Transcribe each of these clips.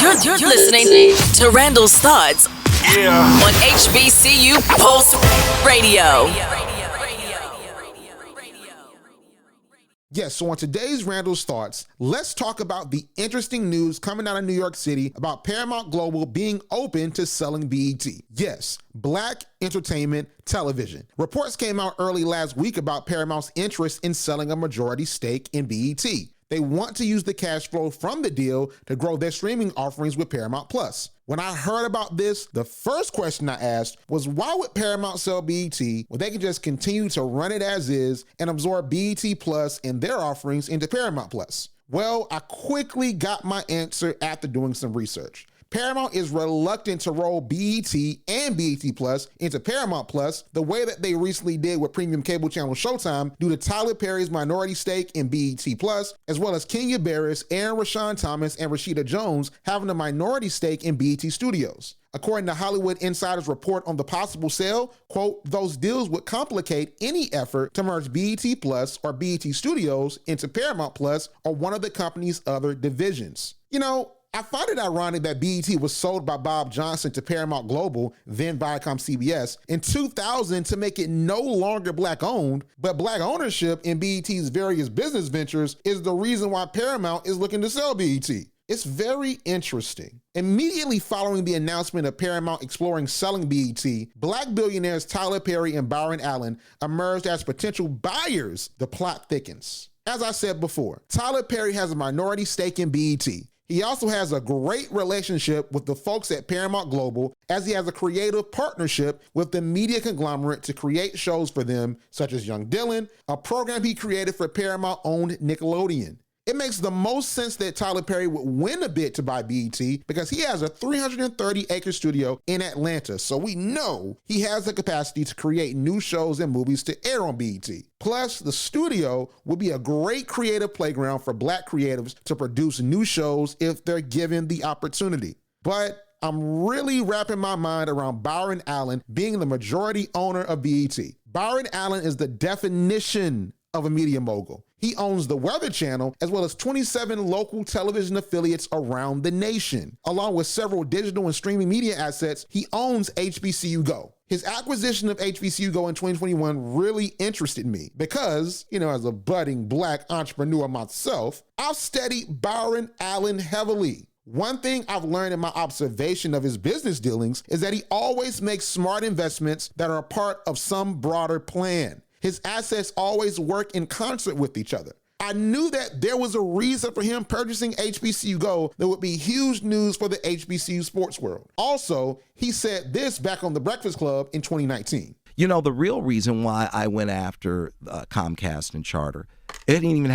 You're listening to Randall's Thoughts on HBCU Pulse Radio. Yes, so on today's Randall's Thoughts, let's talk about the interesting news coming out of New York City about Paramount Global being open to selling BET. Yes, Black Entertainment Television. Reports came out early last week about Paramount's interest in selling a majority stake in BET. They want to use the cash flow from the deal to grow their streaming offerings with Paramount Plus. When I heard about this, the first question I asked was, why would Paramount sell BET when they can just continue to run it as is and absorb BET Plus and their offerings into Paramount Plus? Well, I quickly got my answer after doing some research. Paramount is reluctant to roll BET and BET Plus into Paramount Plus the way that they recently did with premium cable channel Showtime due to Tyler Perry's minority stake in BET Plus, as well as Kenya Barris, Aaron Rashawn Thomas, and Rashida Jones having a minority stake in BET Studios. According to Hollywood Insider's report on the possible sale, quote, those deals would complicate any effort to merge BET Plus or BET Studios into Paramount Plus or one of the company's other divisions. You know, I find it ironic that BET was sold by Bob Johnson to Paramount Global, then Viacom CBS, in 2000 to make it no longer Black-owned, but Black ownership in BET's various business ventures is the reason why Paramount is looking to sell BET. It's very interesting. Immediately following the announcement of Paramount exploring selling BET, Black billionaires Tyler Perry and Byron Allen emerged as potential buyers. The plot thickens. As I said before, Tyler Perry has a minority stake in BET. He also has a great relationship with the folks at Paramount Global, as he has a creative partnership with the media conglomerate to create shows for them, such as Young Dylan, a program he created for Paramount-owned Nickelodeon. It makes the most sense that Tyler Perry would win a bid to buy BET because he has a 330-acre studio in Atlanta, so we know he has the capacity to create new shows and movies to air on BET. Plus, the studio would be a great creative playground for Black creatives to produce new shows if they're given the opportunity. But I'm really wrapping my mind around Byron Allen being the majority owner of BET. Byron Allen is the definition of a media mogul. He owns the Weather Channel as well as 27 local television affiliates around the nation. Along with several digital and streaming media assets, he owns HBCU Go. His acquisition of HBCU Go in 2021 really interested me because, as a budding Black entrepreneur myself, I've studied Byron Allen heavily. One thing I've learned in my observation of his business dealings is that he always makes smart investments that are a part of some broader plan. His assets always work in concert with each other. I knew that there was a reason for him purchasing HBCU Go that would be huge news for the HBCU sports world. Also, he said this back on The Breakfast Club in 2019. The real reason why I went after Comcast and Charter, it didn't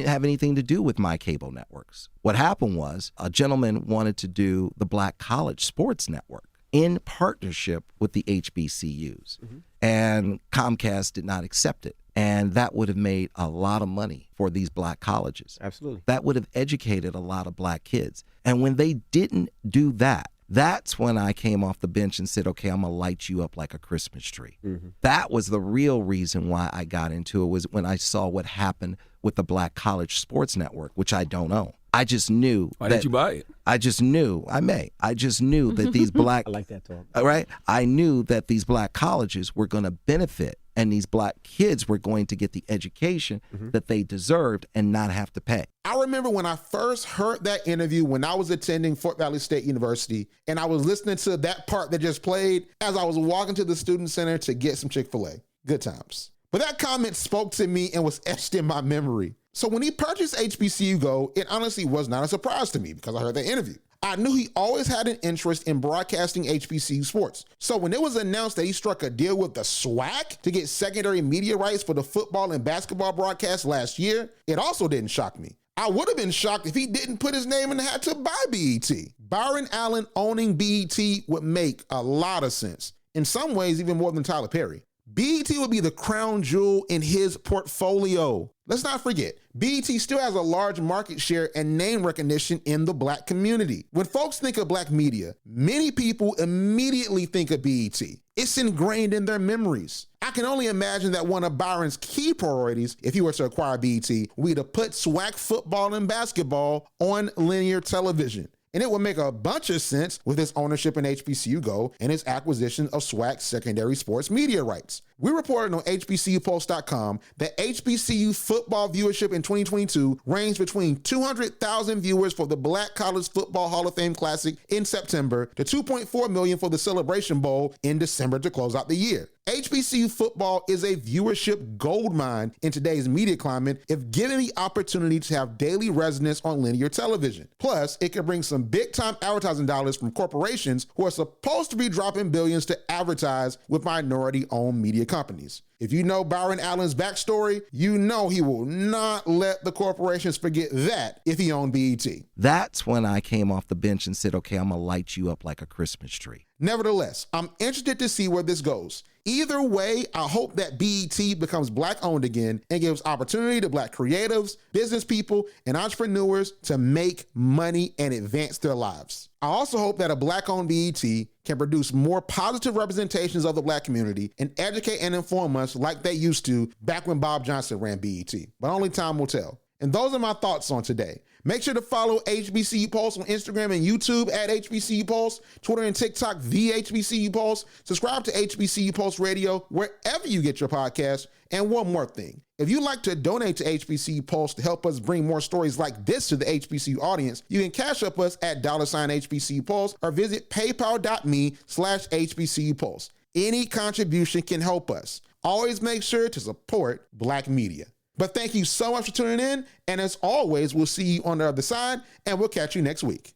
have anything to do with my cable networks. What happened was a gentleman wanted to do the Black College Sports Network in partnership with the HBCUs. Mm-hmm. And Comcast did not accept it. And that would have made a lot of money for these Black colleges. Absolutely. That would have educated a lot of Black kids. And when they didn't do that, that's when I came off the bench and said, okay, I'm going to light you up like a Christmas tree. Mm-hmm. That was the real reason why I got into it, was when I saw what happened with the Black College Sports Network, which I don't own. I just knew. Why did you buy it? I just knew that these Black. I like that talk. Right? I knew that these Black colleges were going to benefit, and these Black kids were going to get the education that they deserved and not have to pay. I remember when I first heard that interview when I was attending Fort Valley State University, and I was listening to that part that just played as I was walking to the Student Center to get some Chick-fil-A. Good times. But that comment spoke to me and was etched in my memory. So when he purchased HBCU Go, it honestly was not a surprise to me because I heard that interview. I knew he always had an interest in broadcasting HBCU sports. So when it was announced that he struck a deal with the SWAC to get secondary media rights for the football and basketball broadcast last year, it also didn't shock me. I would have been shocked if he didn't put his name in the hat to buy BET. Byron Allen owning BET would make a lot of sense. In some ways, even more than Tyler Perry. BET would be the crown jewel in his portfolio. Let's not forget, BET still has a large market share and name recognition in the Black community. When folks think of Black media, many people immediately think of BET. It's ingrained in their memories. I can only imagine that one of Byron's key priorities, if he were to acquire BET, would be to put SWAC football and basketball on linear television. And it would make a bunch of sense with its ownership in HBCU Go and its acquisition of SWAC's secondary sports media rights. We reported on HBCUPulse.com that HBCU football viewership in 2022 ranged between 200,000 viewers for the Black College Football Hall of Fame Classic in September to 2.4 million for the Celebration Bowl in December to close out the year. HBCU football is a viewership goldmine in today's media climate if given the opportunity to have daily resonance on linear television. Plus, it can bring some big-time advertising dollars from corporations who are supposed to be dropping billions to advertise with minority-owned media companies. If you know Byron Allen's backstory, you know he will not let the corporations forget that if he owned BET. That's when I came off the bench and said, okay, I'm going to light you up like a Christmas tree. Nevertheless, I'm interested to see where this goes. Either way, I hope that BET becomes Black-owned again and gives opportunity to Black creatives, business people, and entrepreneurs to make money and advance their lives. I also hope that a Black-owned BET can produce more positive representations of the Black community and educate and inform us like they used to back when Bob Johnson ran BET. But only time will tell. And those are my thoughts on today. Make sure to follow HBCU Pulse on Instagram and YouTube at HBCU Pulse, Twitter and TikTok, the HBCU Pulse. Subscribe to HBCU Pulse Radio wherever you get your podcasts. And one more thing. If you'd like to donate to HBCU Pulse to help us bring more stories like this to the HBCU audience, you can cash up us at $HBCU Pulse or visit paypal.me/HBCU Pulse. Any contribution can help us. Always make sure to support Black media. But thank you so much for tuning in. And as always, we'll see you on the other side and we'll catch you next week.